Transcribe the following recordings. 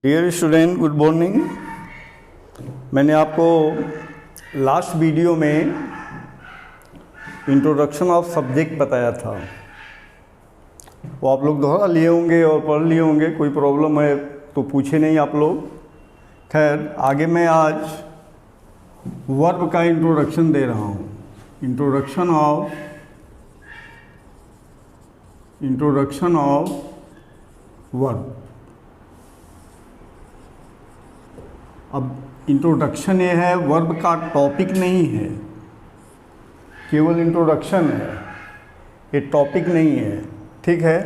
Dear student, good morning. मैंने आपको last video में इंट्रोडक्शन ऑफ सब्जेक्ट बताया था। वो आप लोग दोहरा लिए होंगे और पढ़ लिए होंगे। कोई प्रॉब्लम है तो पूछे नहीं आप लोग। खैर, आगे मैं आज वर्ब का इंट्रोडक्शन दे रहा हूँ। Introduction of verb. अब इंट्रोडक्शन ये है, वर्ब का टॉपिक नहीं है, केवल इंट्रोडक्शन है, ये टॉपिक नहीं है। ठीक है,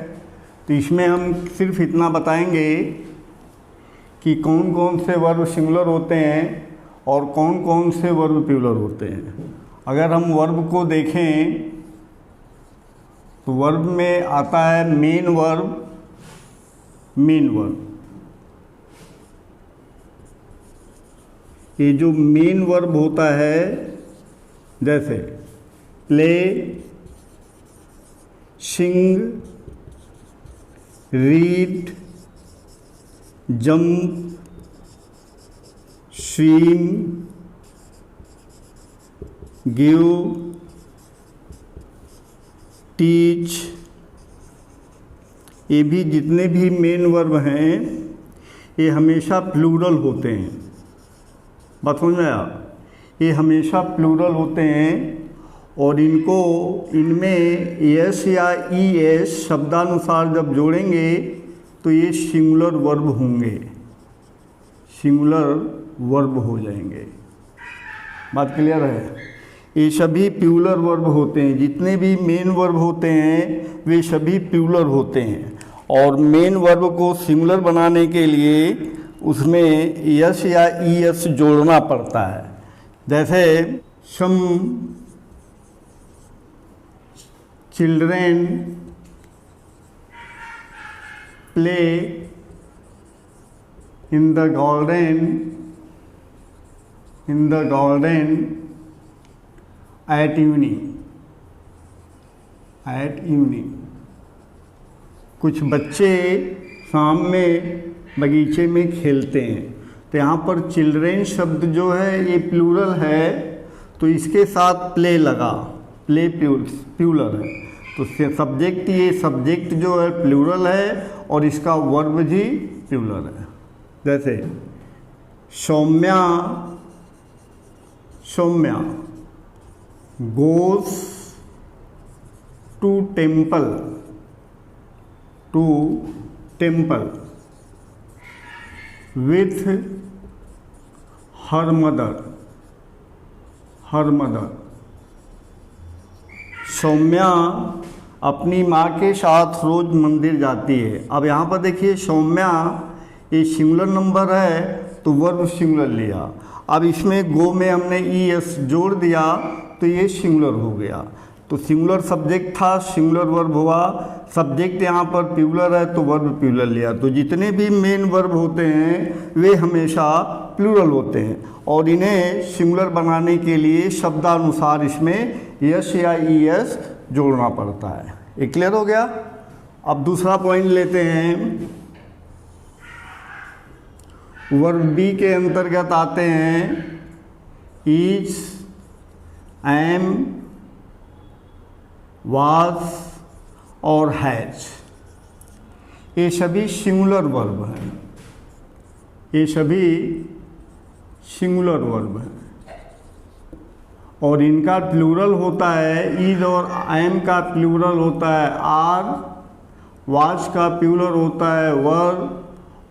तो इसमें हम सिर्फ इतना बताएंगे कि कौन कौन से वर्ब सिंगुलर होते हैं और कौन कौन से वर्ब प्लूरल होते हैं। अगर हम वर्ब को देखें तो वर्ब में आता है मेन वर्ब। ये जो मेन वर्ब होता है, जैसे play, sing, read, jump, swim, give, teach, ये भी जितने भी मेन वर्ब हैं ये हमेशा प्लूरल होते हैं। बात समझ में आया? ये हमेशा प्लूरल होते हैं और इनमें एस या ई एस शब्दानुसार जब जोड़ेंगे तो ये सिंगुलर वर्ब होंगे, सिंगुलर वर्ब हो जाएंगे। बात क्लियर है? ये सभी प्लूरल वर्ब होते हैं। जितने भी मेन वर्ब होते हैं वे सभी प्लूरल होते हैं और मेन वर्ब को सिंगुलर बनाने के लिए उसमें यस या ई एस जोड़ना पड़ता है। जैसे some children play in the garden at evening. कुछ बच्चे शाम में बगीचे में खेलते हैं। तो यहाँ पर चिल्ड्रेन शब्द जो है ये प्लूरल है, तो इसके साथ प्ले लगा, प्ले प्लूरल है, तो सब्जेक्ट, ये सब्जेक्ट जो है प्लूरल है और इसका वर्ब भी प्लूरल है। जैसे Saumya goes to temple with her mother। Saumya अपनी माँ के साथ रोज मंदिर जाती है। अब यहाँ पर देखिए, सौम्या ये सिंगुलर नंबर है तो वर्ब सिंगुलर लिया। अब इसमें गो में हमने ई एस जोड़ दिया तो ये सिंगुलर हो गया। तो सिंगुलर सब्जेक्ट था, सिंगुलर वर्ब हुआ। सब्जेक्ट यहाँ पर प्लूरल है तो वर्ब प्लूरल लिया। तो जितने भी मेन वर्ब होते हैं वे हमेशा प्लूरल होते हैं और इन्हें सिंगुलर बनाने के लिए शब्दानुसार इसमें यस या ई एस जोड़ना पड़ता है। ये क्लियर हो गया? अब दूसरा पॉइंट लेते हैं। वर्ब बी के अंतर्गत आते हैं इज, एम, वाज और हैज। ये सभी सिंगुलर वर्ब हैं, ये सभी सिंगुलर वर्ब हैं और इनका प्लूरल होता है इज, और एम का प्लूरल होता है आर, वाज का प्लूरल होता है वर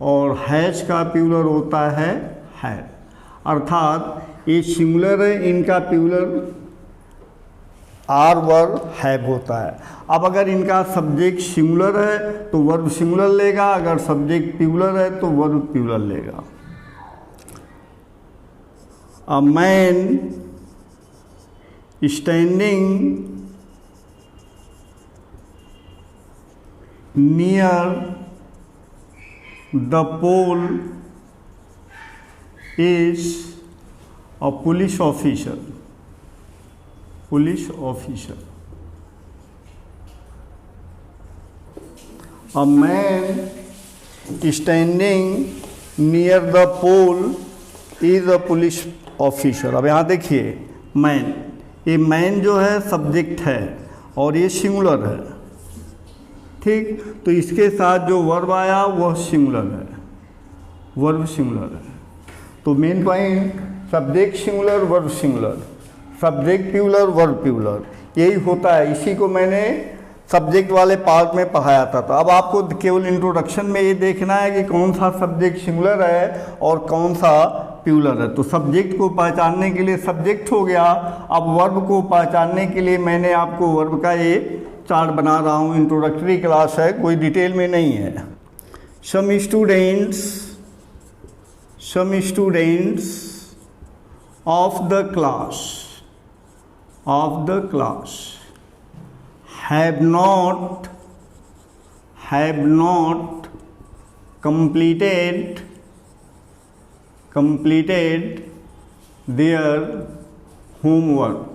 और हैज का प्लूरल होता है हैड। अर्थात ये सिंगुलर है, इनका प्लूरल आर वर हैव होता है। अब अगर इनका सब्जेक्ट सिंगुलर है तो वर्ब सिंगुलर लेगा, अगर सब्जेक्ट प्लूरल है तो वर्ब प्लूरल लेगा। A man standing near the pole is a police officer. A man standing near the pole is a police officer. अब यहाँ देखिए मैन, ये मैन जो है सब्जेक्ट है और ये सिंगुलर है, ठीक। तो इसके साथ जो वर्ब आया वह सिंगुलर है, वर्ब सिंगुलर है। तो main point subject singular verb singular, subject plural verb plural, यही होता है। इसी को मैंने सब्जेक्ट वाले पार्ट में पढ़ाया था। तो अब आपको केवल इंट्रोडक्शन में ये देखना है कि कौन सा सब्जेक्ट सिंगुलर है और कौन सा प्लूरल है। तो सब्जेक्ट को पहचानने के लिए सब्जेक्ट हो गया। अब वर्ब को पहचानने के लिए मैंने आपको वर्ब का ये चार्ट बना रहा हूँ। इंट्रोडक्टरी क्लास है, कोई डिटेल में नहीं है। Some students of the class have not completed their homework।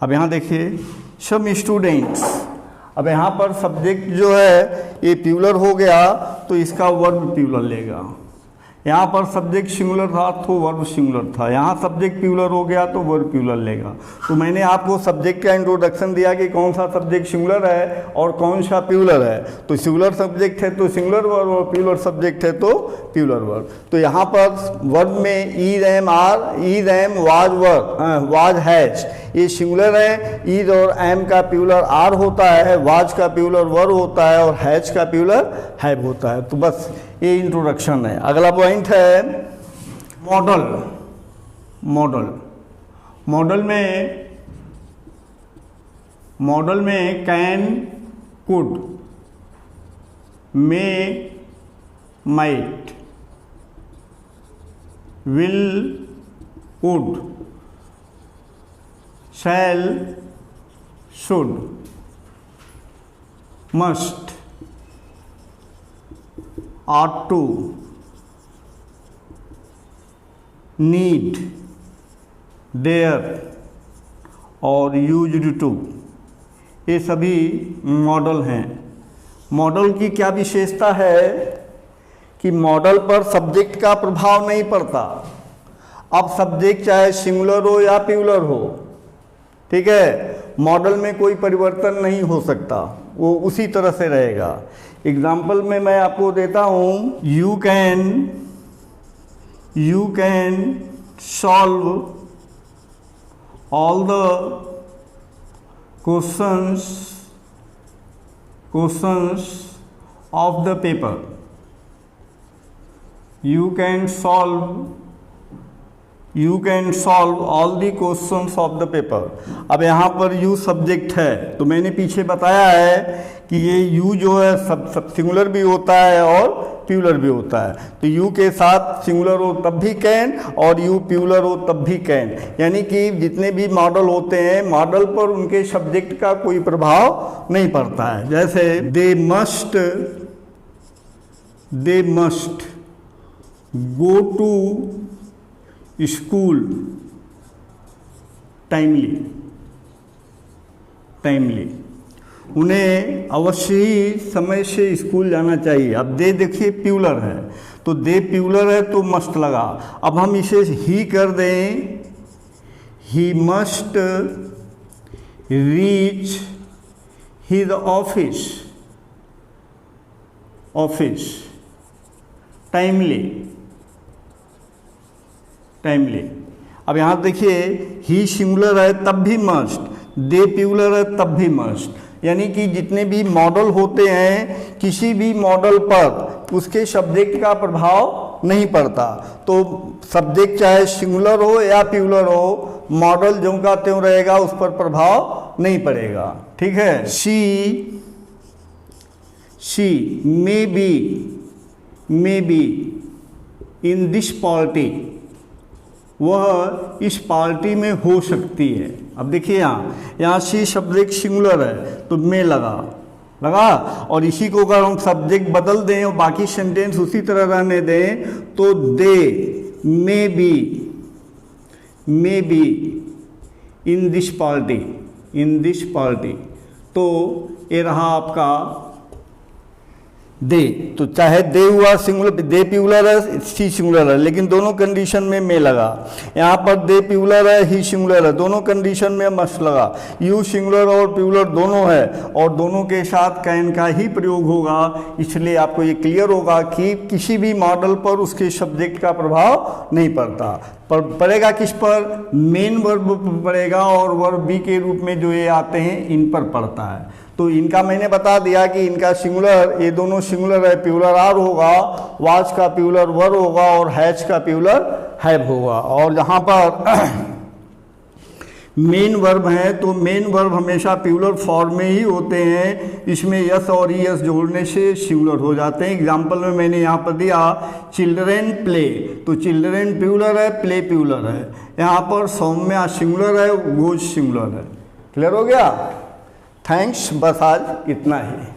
अब यहाँ देखिए सम स्टूडेंट्स, अब यहाँ पर सब्जेक्ट जो है ये प्लूरल हो गया तो इसका वर्ब प्लूरल लेगा। यहाँ पर सब्जेक्ट सिंगुलर था तो वर्ब सिंगुलर था, यहाँ सब्जेक्ट प्लूरल हो गया तो वर्ब प्लूरल लेगा। तो मैंने आपको सब्जेक्ट का इंट्रोडक्शन दिया कि कौन सा सब्जेक्ट सिंगुलर है और कौन सा प्लूरल है। तो सिंगुलर सब्जेक्ट है तो सिंगुलर वर्ब और प्लूरल सब्जेक्ट है तो प्लूरल वर्ब। तो यहाँ पर वर्ब में is, am, are, is, am, was, verb, was, has, ये सिंगुलर है। इज और एम का प्लूरल आर होता है, वाज का प्लूरल वर्ब होता है और हैज का प्लूरल हैव होता है। तो बस ये इंट्रोडक्शन है। अगला पॉइंट है मॉडल। मॉडल में can, could, may, might, will, would, shall, should, must, ought to, need, dare और used to, ये सभी मॉडल हैं। मॉडल की क्या विशेषता है कि मॉडल पर सब्जेक्ट का प्रभाव नहीं पड़ता। अब सब्जेक्ट चाहे सिंगुलर हो या प्लूरल हो, ठीक है, मॉडल में कोई परिवर्तन नहीं हो सकता, वो उसी तरह से रहेगा। एग्जाम्पल में मैं आपको देता हूँ, you can solve all the questions of the paper. You can solve all the questions of the paper. अब यहाँ पर यू सब्जेक्ट है, तो मैंने पीछे बताया है कि ये यू जो है सब सिंगुलर भी होता है और प्लूरल भी होता है। तो यू के साथ सिंगुलर हो तब भी कैन और यू प्लूरल हो तब भी कैन। यानी कि जितने भी मॉडल होते हैं, मॉडल पर उनके सब्जेक्ट का कोई प्रभाव नहीं पड़ता है। जैसे they must go to school timely, उन्हें अवश्य ही समय से स्कूल जाना चाहिए। अब दे देखिए प्लूरल है, तो दे प्लूरल है तो मस्ट लगा। अब हम इसे ही कर दें, he must reach his office timely. अब यहाँ देखिए ही सिंगुलर है तब भी मस्ट, दे प्लूरल है तब भी मस्ट। यानी कि जितने भी मॉडल होते हैं, किसी भी मॉडल पर उसके सब्जेक्ट का प्रभाव नहीं पड़ता। तो सब्जेक्ट चाहे सिंगुलर हो या प्लूरल हो, मॉडल ज्यों का त्यों रहेगा, उस पर प्रभाव नहीं पड़ेगा। ठीक है। She may be in this party, वह इस पार्टी में हो सकती है। अब देखिए यहाँ सी सब्जेक्ट सिंगुलर है तो में लगा और इसी को अगर हम सब्जेक्ट बदल दें और बाकी सेंटेंस उसी तरह रहने दें तो they may be in this party. तो ये रहा आपका दे, तो चाहे दे हुआ सिंगुलर, दे प्लूरल है सी सिंगुलर है, लेकिन दोनों कंडीशन में मे लगा। यहाँ पर दे प्लूरल है ही सिंगुलर है, दोनों कंडीशन में मस्ट लगा। यू सिंगुलर और प्लूरल दोनों है और दोनों के साथ कैन का ही प्रयोग होगा। इसलिए आपको ये क्लियर होगा कि किसी भी मॉडल पर उसके सब्जेक्ट का प्रभाव नहीं पड़ता। पर पड़ेगा किस पर? मेन वर्ब पर पड़ेगा और वर्ब बी के रूप में जो ये आते हैं इन पर पड़ता है। तो इनका मैंने बता दिया कि इनका सिंगुलर, ये दोनों सिंगुलर है, प्लूरल आर होगा, वाज का प्लूरल वर होगा और हैज का प्लूरल हैव होगा। और जहाँ पर मेन वर्ब हैं तो मेन वर्ब हमेशा प्लूरल फॉर्म में ही होते हैं, इसमें यस और ईएस जोड़ने से सिंगुलर हो जाते हैं। एग्जाम्पल में मैंने यहाँ पर दिया चिल्ड्रेन प्ले, तो चिल्ड्रेन प्लूरल है, प्ले प्लूरल है। यहाँ पर सौम्या सिंगुलर है, गोज सिंगुलर है। क्लियर हो गया? थैंक्स, बस आज इतना ही।